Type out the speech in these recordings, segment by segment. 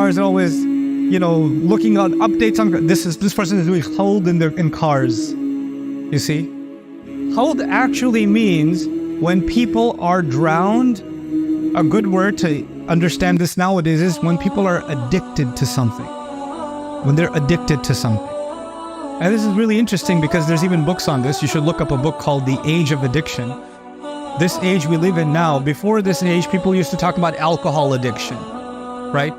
cars, they're always, looking on updates on this person is doing khawd in cars. You see? Khawd actually means when people are drowned. A good word to understand this nowadays is when people are addicted to something. When they're addicted to something. And this is really interesting because there's even books on this. You should look up a book called The Age of Addiction. This age we live in now, before this age, people used to talk about alcohol addiction, right?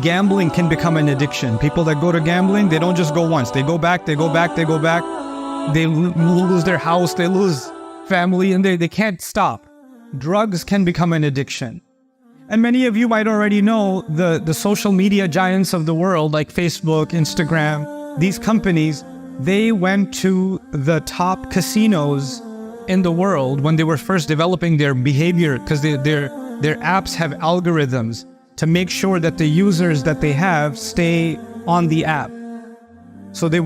Gambling can become an addiction. People that go to gambling, they don't just go once. They go back, they go back, they go back. They lose their house, they lose family, and they can't stop. Drugs can become an addiction. And many of you might already know the social media giants of the world, like Facebook, Instagram, these companies, they went to the top casinos in the world when they were first developing their behavior, because their apps have algorithms to make sure that the users that they have stay on the app. So they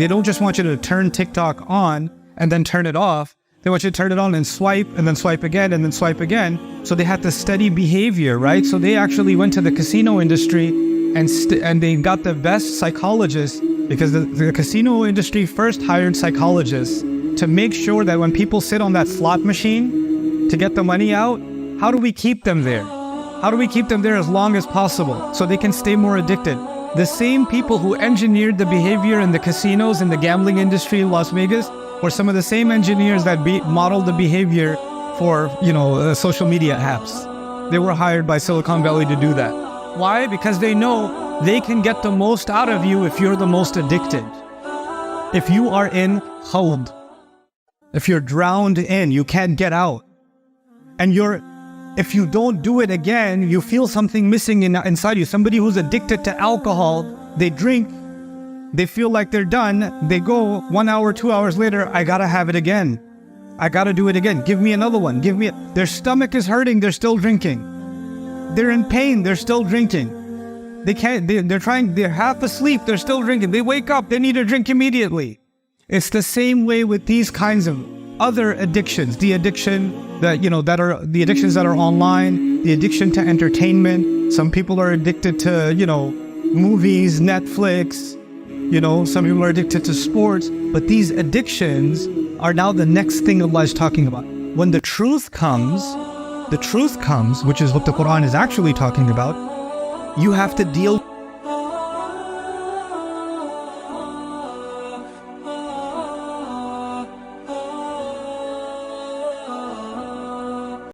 don't just want you to turn TikTok on and then turn it off. They want you to turn it on and then swipe again, and then swipe again. So they had the steady behavior, right? So they actually went to the casino industry and they got the best psychologists, because the casino industry first hired psychologists to make sure that when people sit on that slot machine to get the money out, how do we keep them there? How do we keep them there as long as possible so they can stay more addicted? The same people who engineered the behavior in the casinos and the gambling industry in Las Vegas were some of the same engineers that modeled the behavior for, social media apps. They were hired by Silicon Valley to do that. Why? Because they know they can get the most out of you if you're the most addicted. If you are in khawd, if you're drowned in, you can't get out. And if you don't do it again, you feel something missing inside you. Somebody who's addicted to alcohol, they drink, they feel like they're done, they go 1 hour, 2 hours later, I gotta have it again. I gotta do it again. Give me another one. Their stomach is hurting, they're still drinking. They're in pain, they're still drinking. They're half asleep, they're still drinking. They wake up, they need a drink immediately. It's the same way with these kinds of other addictions. The addictions that are online, the addiction to entertainment. Some people are addicted to, movies, Netflix. Some people are addicted to sports. But these addictions are now the next thing Allah is talking about. When the truth comes, which is what the Quran is actually talking about, you have to deal